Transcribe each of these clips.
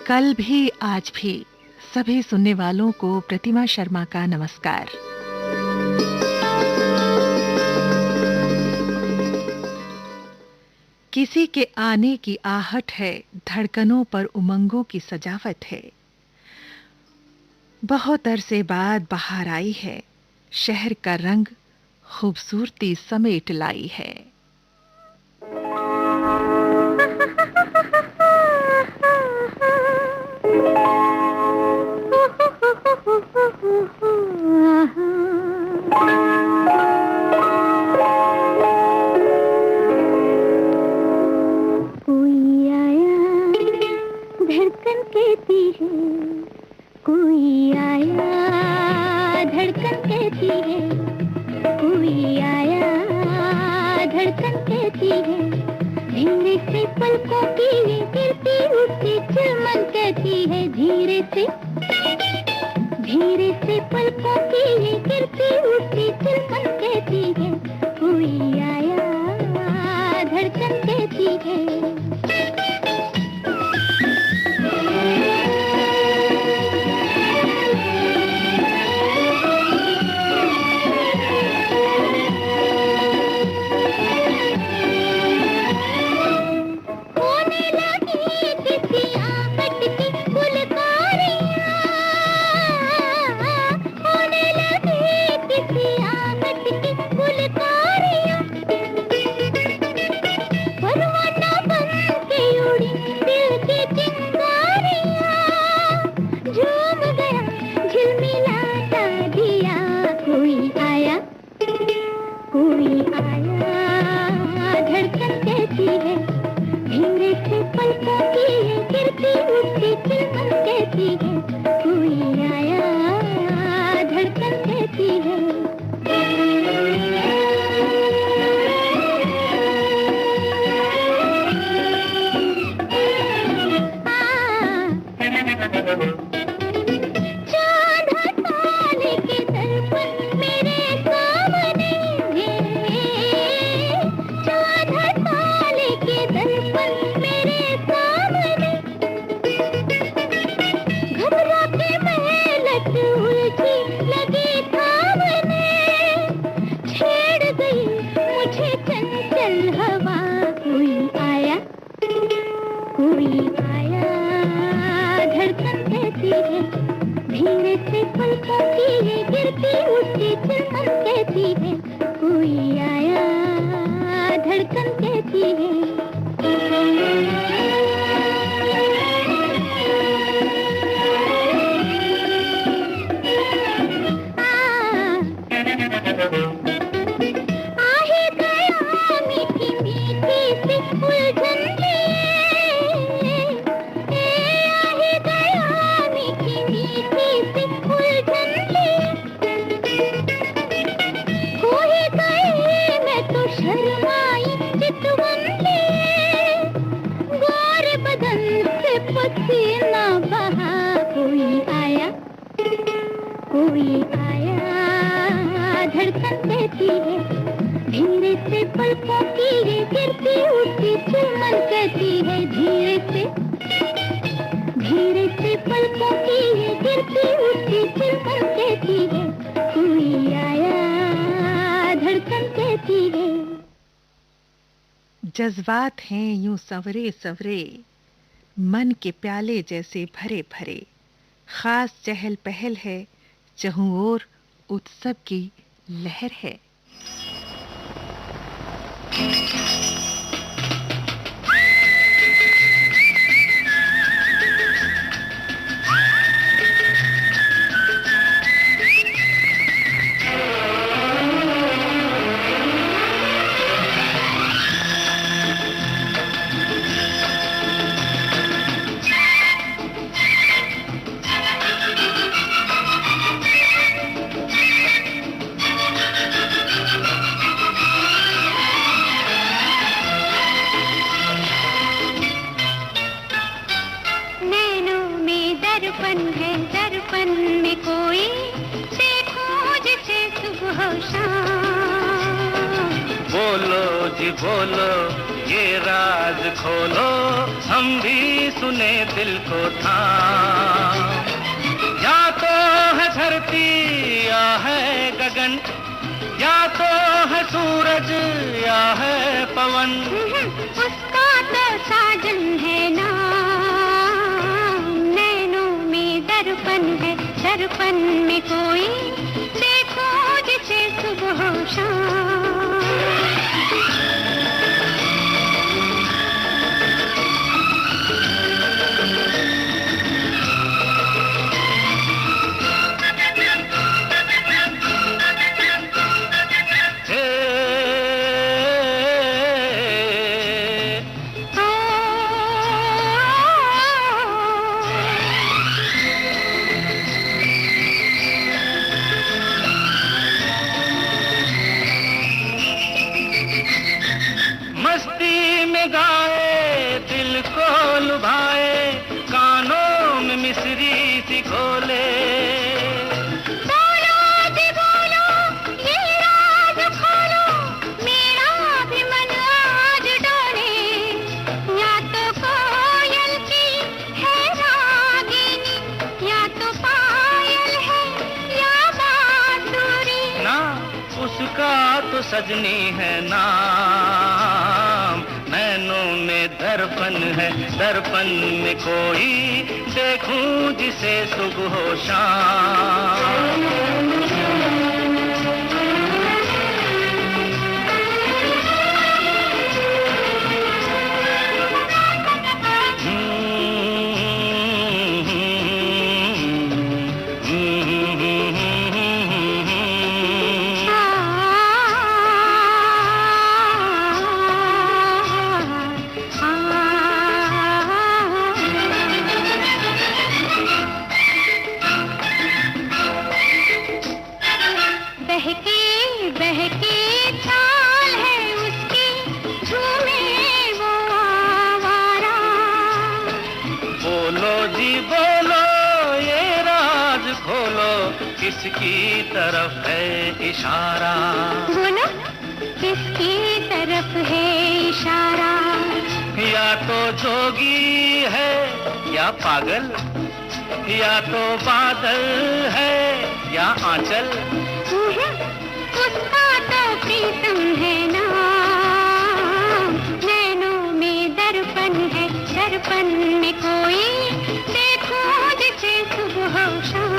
कल भी आज भी सभी सुनने वालों को प्रतिमा शर्मा का नमस्कार। किसी के आने की आहट है, धड़कनों पर उमंगों की सजावट है। बहुत अरसे बाद बाहर आई है, शहर का रंग खूबसूरती समेट लाई है। कोई आया धड़कन कहती है, कोई आया धड़कन कहती है, कोई आया धड़कन कहती है। धीरे से पलकों की गिरती उठती चिलमन कहती है, धीरे से पलकों की गिरती उठती चिलमन कहती है, कोई आया धड़कन कहती है। जज्बात हैं यूं सवरे सवरे, मन के प्याले जैसे भरे भरे। खास चहल पहल है, चहुं ओर उत्सव की लहर है। दर्पण में कोई देखो जिसे सुबह शाम। बोलो जी बोलो, ये राज खोलो, हम भी सुने दिल को थाम। या तो है धरती या है गगन, या तो है सूरज या है पवन, उसका तो साजन है नाम। नैनों में दर्पण है, दर्पण में कोई देखो जिसे सुबह शाम। तो सजनी है नाम। नैनों में दर्पण है, दर्पण में कोई देखूं जिसे सुबह हो शाम। किसकी तरफ है इशारा? बोलो किसकी तरफ है इशारा? या तो जोगी है या पागल, या तो बादल है या आंचल। उसका तो प्रीतम है नाम। नैनों में दर्पण है, दर्पण में कोई देखो जिसे सुबह हो शाम।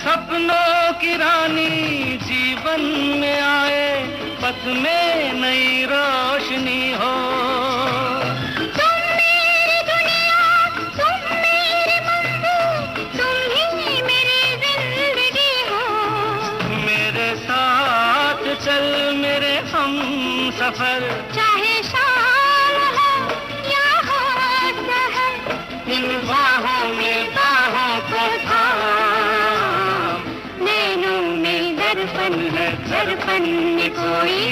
सपनों की रानी जीवन में आए, पथ में नई रोशनी हो। तुम मेरी दुनिया, तुम मेरी मंजिल, तुम ही मेरी जिंदगी हो। मेरे साथ चल मेरे हम सफर, चाहे शाम हो या हो सहर, इन बाहों में बाहों को थाम। नैनों में दर्पण है, दर्पण में कोई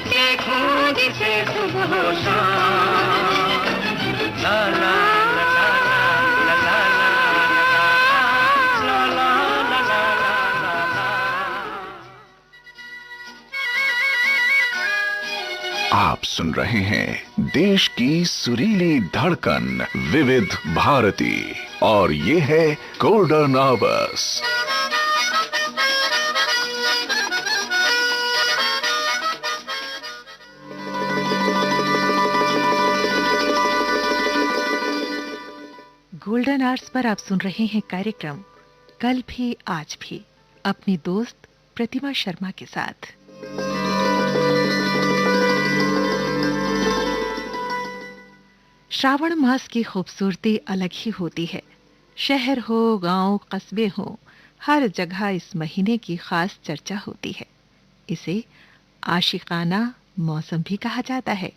देखो जिसे सुबह हो शाम। ला ला ला ला ला ला ला ला ला ला ला। आप सुन रहे हैं देश की सुरीली धड़कन विविध भारती, और ये है golden hours. Golden hours per आप सुन रहे हैं कार्यक्रम कल भी आज भी, अपनी दोस्त प्रतिमा शर्मा के साथ। श्रावण मास की खूबसूरती अलग ही होती है। शहर हो, गांव, कस्बे हो, हर जगह इस महीने की खास चर्चा होती है। इसे आशिकाना मौसम भी कहा जाता है।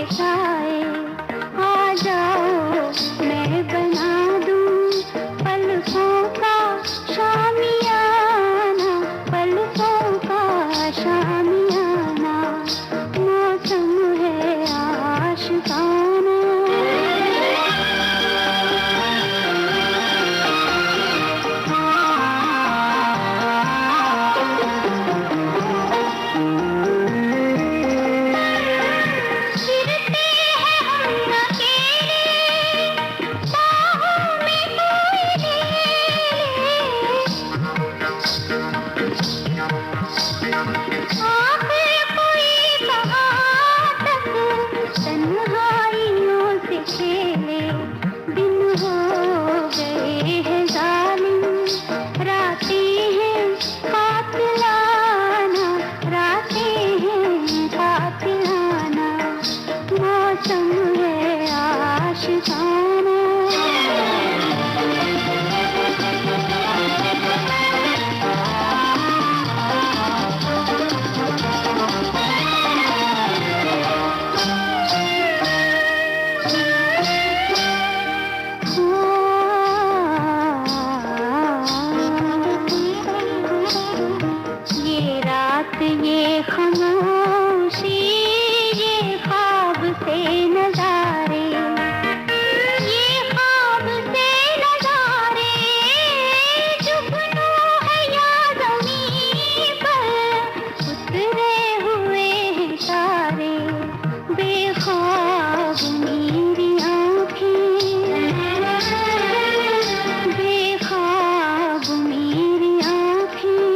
बरसाए, आ जाओ मैं बना दूं पलकों का शामियाना, पलकों का शामियाना, मौसम है आशिकाना। ये खामोशी, ये ख्वाब से नजारे, ये ख्वाब से नजारे, जुगनू है या ज़मीं पर उतरे हुए हैं तारे, बेख्वाब मेरी आँखें, बेख्वाब मेरी आँखें,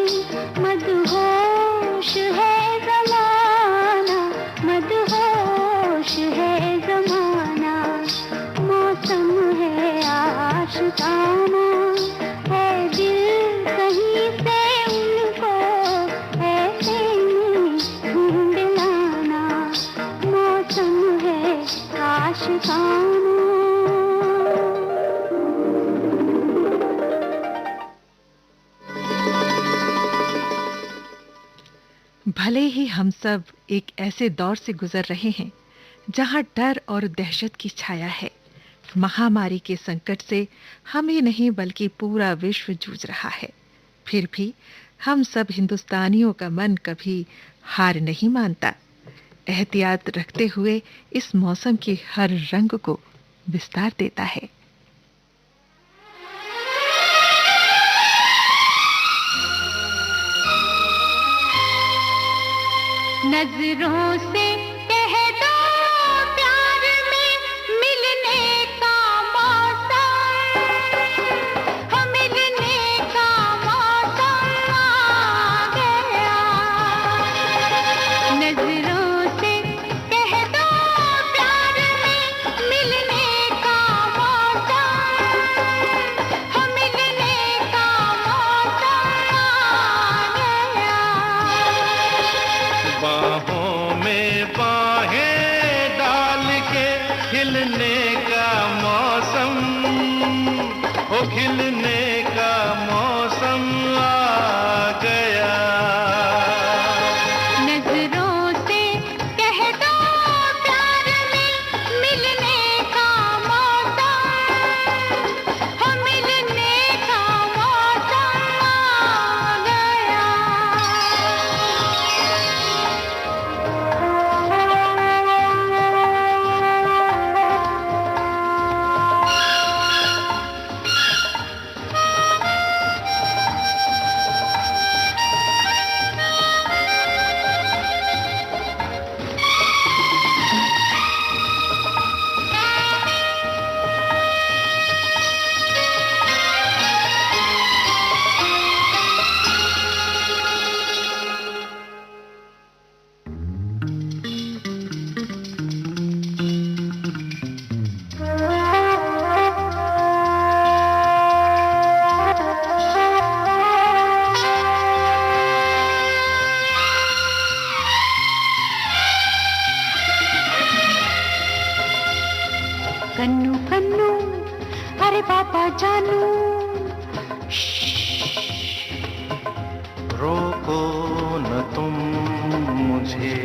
मदहोश है ज़माना, मदहोश है ज़माना, मौसम है आशिकाना, है दिल कहीं से उनको ऐसे में ढूंढ लाना, मौसम है आशिकाना। भले ही हम सब एक ऐसे दौर से गुजर रहे हैं जहां डर और दहशत की छाया है, महामारी के संकट से हम ही नहीं बल्कि पूरा विश्व जूझ रहा है, फिर भी हम सब हिंदुस्तानियों का मन कभी हार नहीं मानता। एहतियात रखते हुए इस मौसम के हर रंग को विस्तार देता है। नजरों से कह दो प्यार में मिलने का मौसम, हम मिलने का मौसम आ गया। नजरों से कह दो प्यार में मिलने का मौसम, हम मिलने का मौसम आ गया। बाहों में बाहें डाल के खिलने का मौसम, ओ खिलने का मौसम आ गया। नजरों से कह दो प्यार में मिलने का मौसम, हम मिलने का मौसम आ गया। कन्नू कन्नू अरे पापा जानू, रोको न तुम मुझे,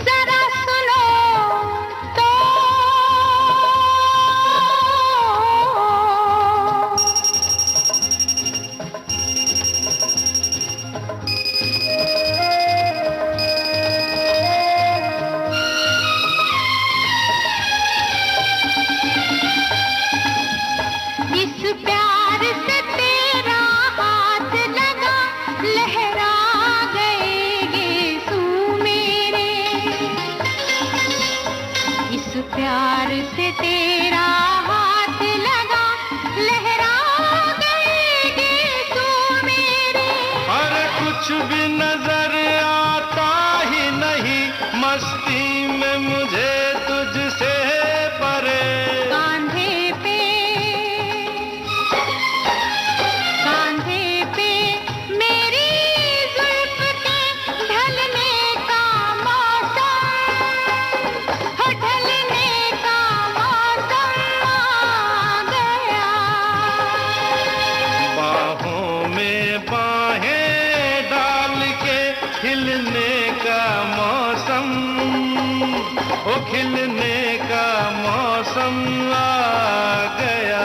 जरा सुन प्यार से तेरा हाथ लगा, लहरा गए तू मेरे। अरे कुछ भी नजर आता ही नहीं, मस्ती में मुझे तुझसे परे। कांधे पे मेरी जुल्फ के ढलने का मौसम, हो ढलने का मौसम आ गया। बाहों में बाहें डाल के खिलने का मौसम, ओ खिलने का मौसम आ गया।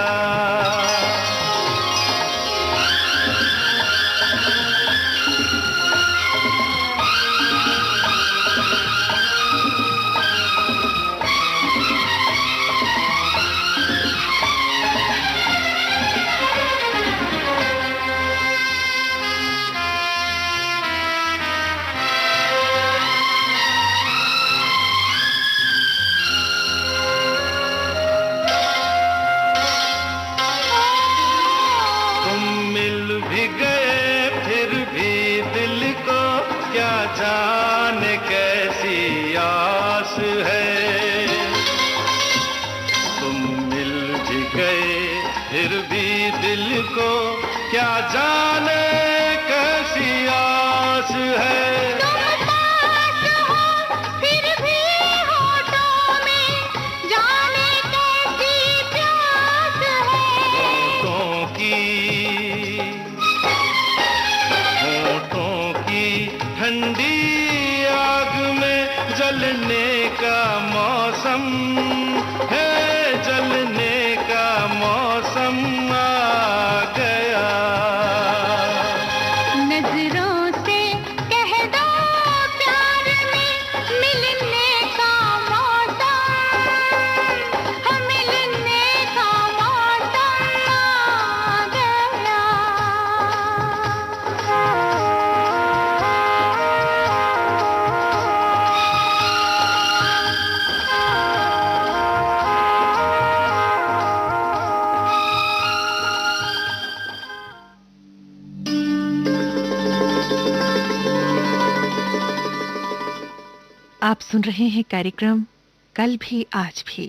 तुम मिल भी गए फिर भी दिल को क्या जाने कैसी आस है। तुम मिल भी गए फिर भी दिल को क्या जाने कैसी आस है। तुम पास हो फिर भी होठों में जाने कैसी प्यास है। होठों की ठंडी आग में जलने का मौसम है, जलने का मौसम आ गया। नजरों से कह दो प्यार में मिलने का मौसम, हम मिलने का मौसम आ गया। आप सुन रहे हैं कार्यक्रम कल भी आज भी।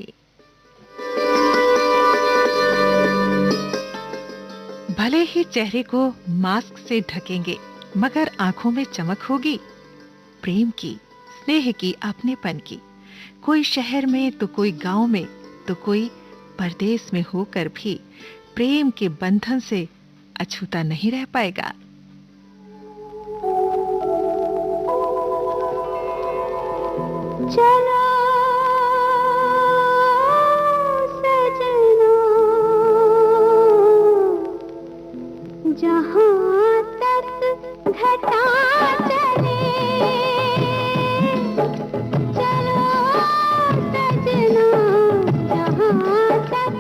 भले ही चेहरे को मास्क से ढकेंगे, मगर आंखों में चमक होगी, प्रेम की, स्नेह की, अपनेपन की। कोई शहर में तो कोई गांव में तो कोई परदेश में होकर भी प्रेम के बंधन से अछूता नहीं रह पाएगा। चलो सजना, जहाँ तक घटा चले। चलो सजना, जहाँ तक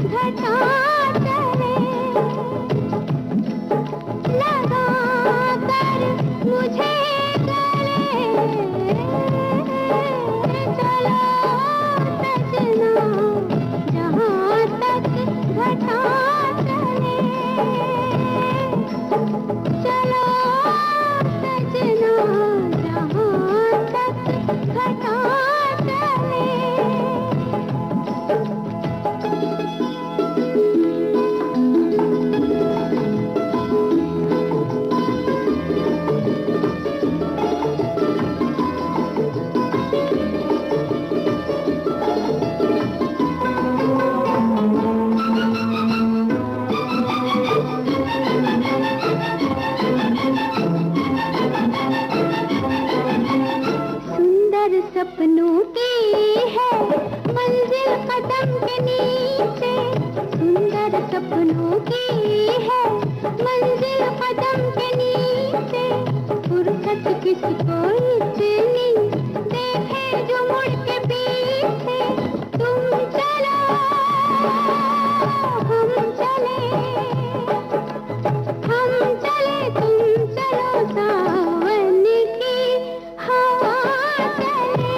घटा चले। लगा कर मुझे गले, चलो सजना, जहाँ तक घटा चले। चलो सजना, जहाँ तक घटा चले। सपनों की है मंजिल कदम के नीचे, सुंदर सपनों की है मंजिल कदम के नीचे। फुर्सत किसको इतनी देखे जो मुड़ के पीछे। तुम चलो हम चले, हम चले तुम चलो, सावन की हवा चले।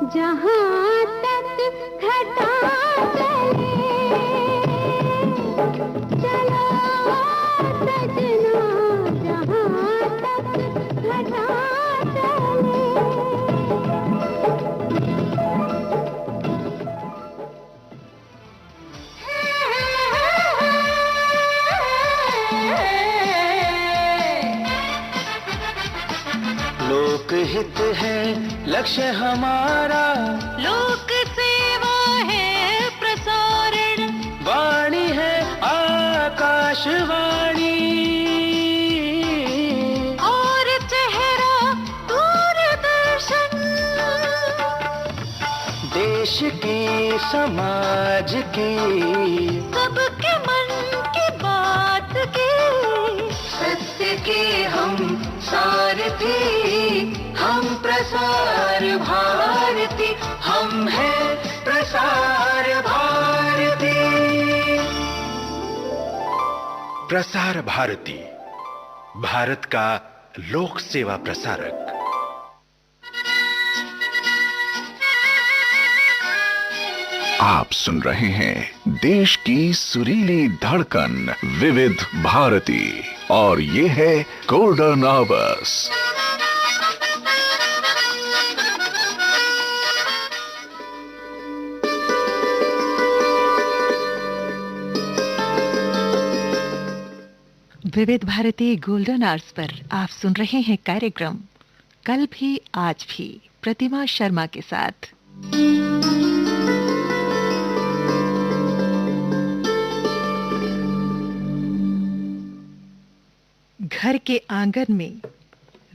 जहाँ तक घटा चले चलो सजना, जहाँ तक घटा चले। लोकहित है लक्ष्य हमारा, लोक सेवा है प्रसारण, वाणी है आकाशवाणी, और चेहरा दूरदर्शन। देश की समाज की सबके मन की बात की, सत्य के हम सारथी, हम प्रसार भारती, हम हैं प्रसार भारती। प्रसार भारती, भारत का लोक सेवा प्रसारक। आप सुन रहे हैं देश की सुरीली धड़कन विविध भारती और ये है गोल्डन आवर्स। विविध भारती गोल्डन आवर्स पर आप सुन रहे हैं कार्यक्रम कल भी आज भी प्रतिमा शर्मा के साथ। घर के आंगन में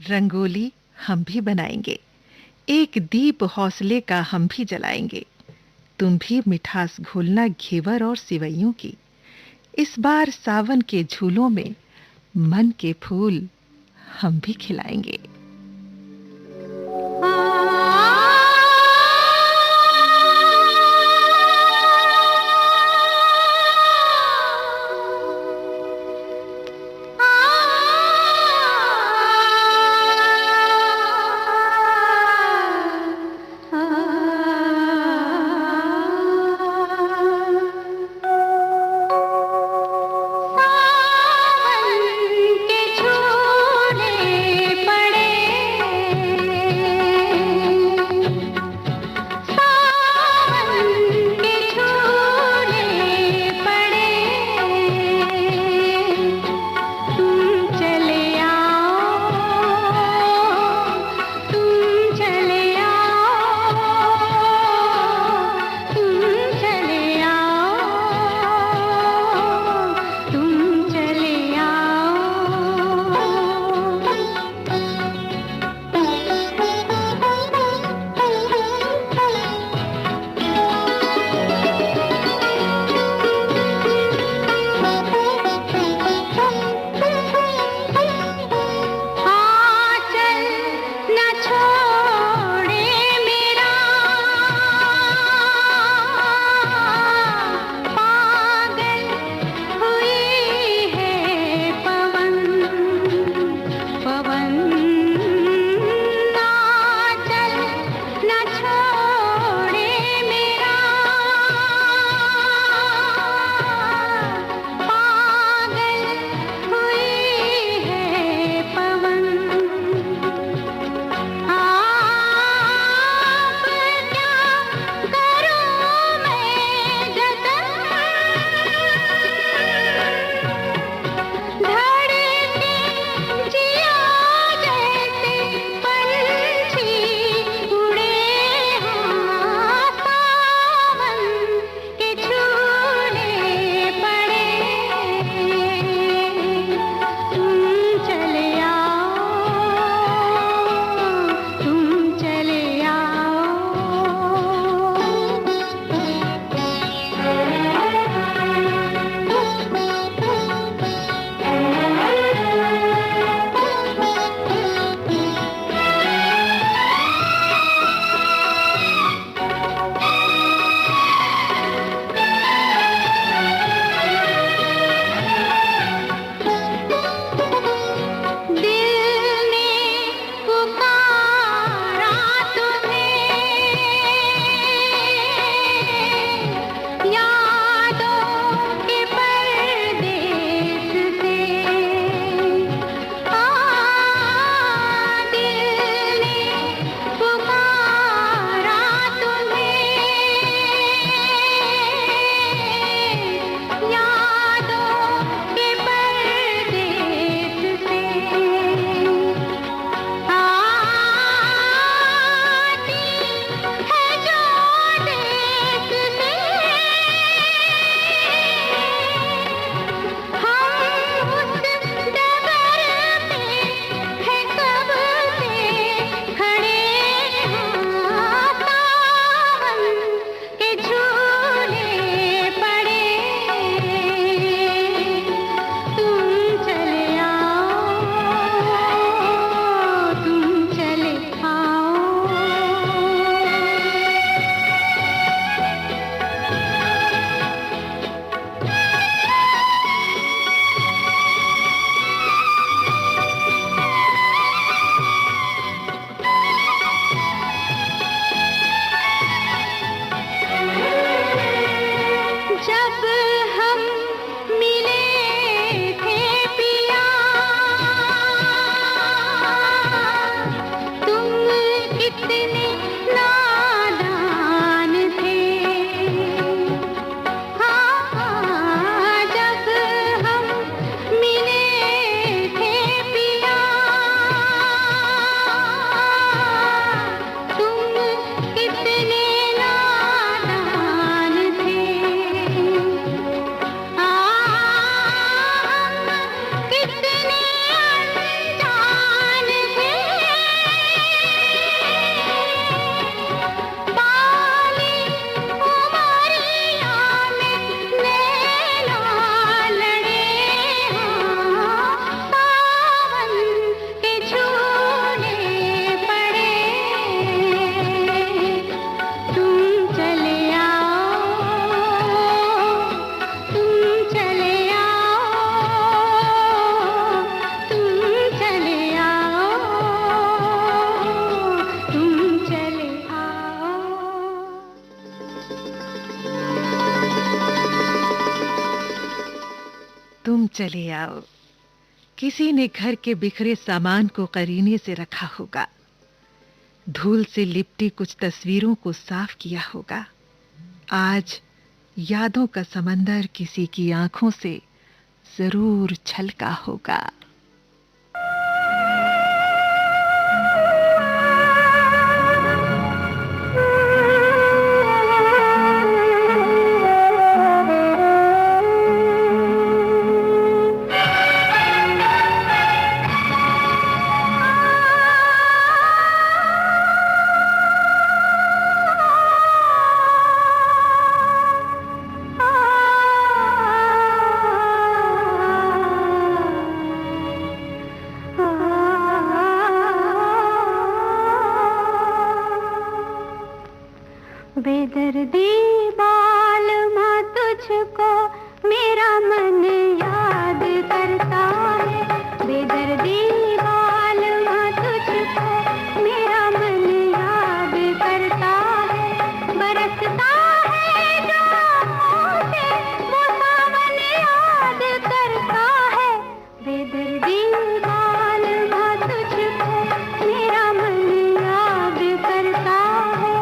रंगोली हम भी बनाएंगे, एक दीप हौसले का हम भी जलाएंगे। तुम भी मिठास घोलना घेवर और सिवैयों की। इस बार सावन के झूलों में मन के फूल हम भी खिलाएंगे। सावन के झूले पड़े चले आओ। किसी ने घर के बिखरे सामान को करीने से रखा होगा, धूल से लिपटी कुछ तस्वीरों को साफ किया होगा। आज यादों का समंदर किसी की आंखों से जरूर छलका होगा। बेदर्दी बालमा तुझको मेरा मन याद करता है। बेदर्दी बालमा तुझको मेरा मन याद करता है। बरसता है जो होठे वो सावन याद करता है। बेदर्दी बालमा तुझको मेरा मन याद करता है।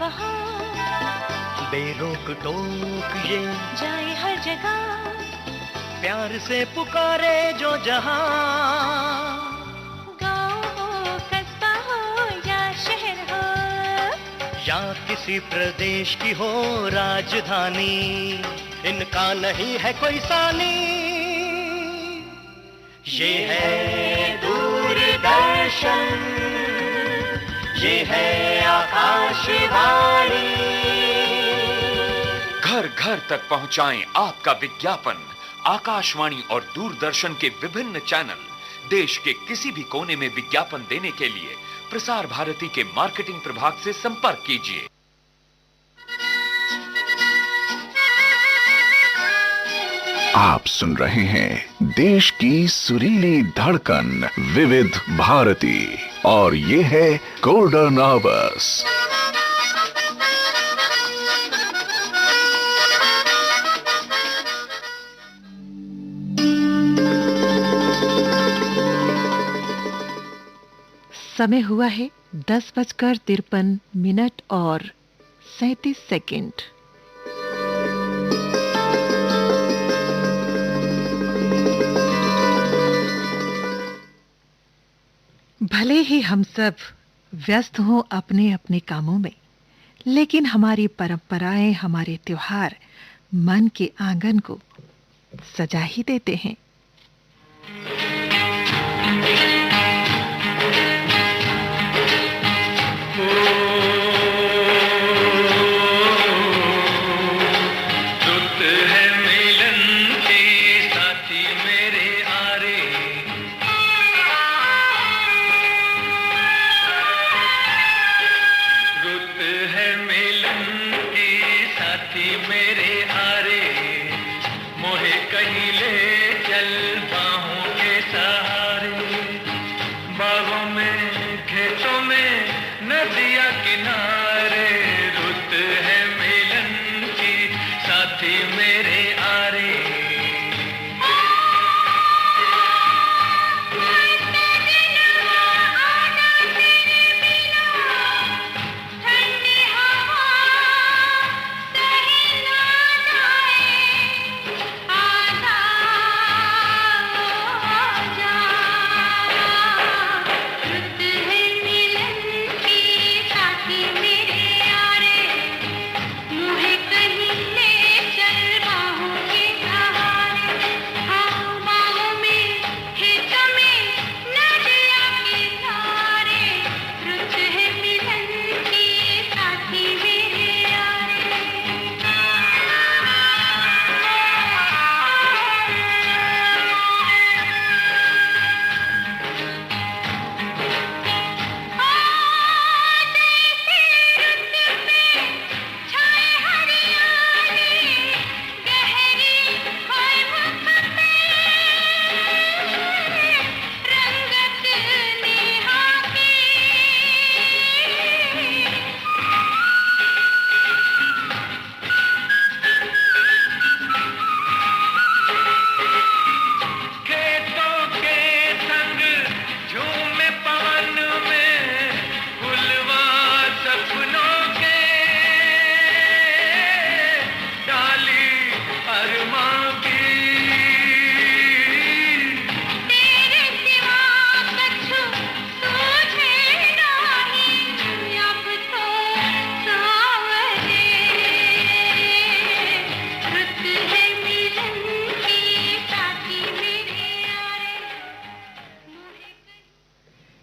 वहाँ, बेरोक टोक ये जाए हर जगह, प्यार से पुकारे जो जहां। गाँव हो कस्बा हो या शहर हो, या किसी प्रदेश की हो राजधानी, इनका नहीं है कोई सानी। ये है दूरदर्शन, ये है आकाशवाणी। घर घर तक पहुंचाएं आपका विज्ञापन। आकाशवाणी और दूरदर्शन के विभिन्न चैनल। देश के किसी भी कोने में विज्ञापन देने के लिए प्रसार भारती के मार्केटिंग प्रभाग से संपर्क कीजिए। आप सुन रहे हैं देश की सुरीली धड़कन विविध भारती और ये है गोल्डन आवर्स। समय हुआ है 10:53 और 37 सेकंड। भले ही हम सब व्यस्त हों अपने अपने कामों में, लेकिन हमारी परंपराएं, हमारे त्योहार मन के आंगन को सजा ही देते हैं।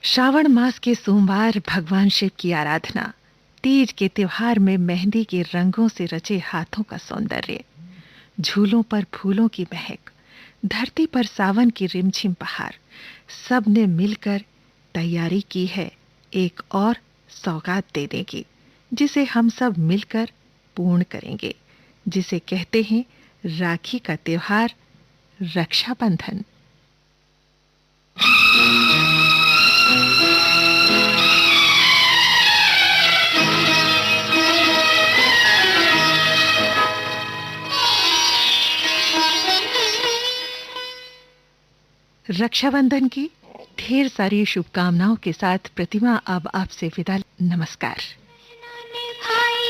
श्रावण मास के सोमवार भगवान शिव की आराधना, तीज के त्योहार में मेहंदी के रंगों से रचे हाथों का सौंदर्य, झूलों पर फूलों की महक, धरती पर सावन की रिमझिम बहार, सब ने मिलकर तैयारी की है एक और सौगात देने की, जिसे हम सब मिलकर पूर्ण करेंगे, जिसे कहते हैं राखी का त्योहार, रक्षाबंधन। रक्षाबंधन की ढेर सारी शुभकामनाओं के साथ प्रतिमा अब आपसे विदा। नमस्कार। भाई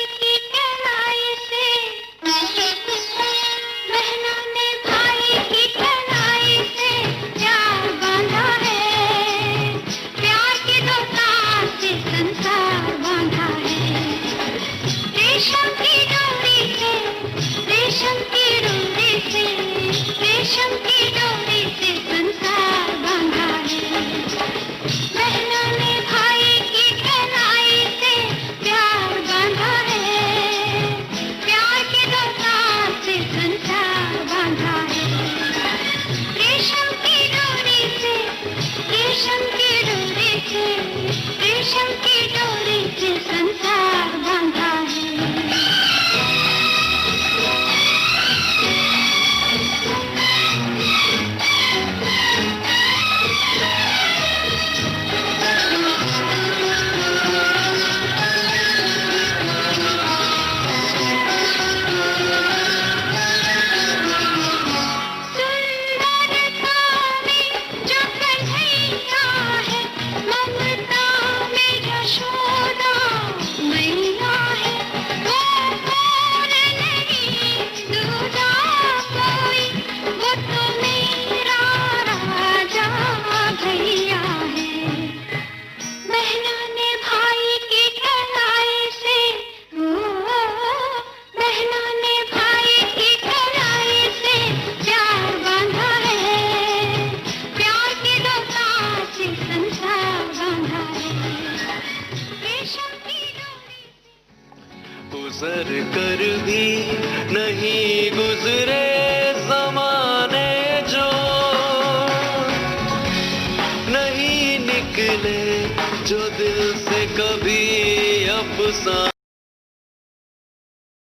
गुजर कर भी नहीं गुजरे ज़माने जो, नहीं निकले जो दिल से कभी अफसाने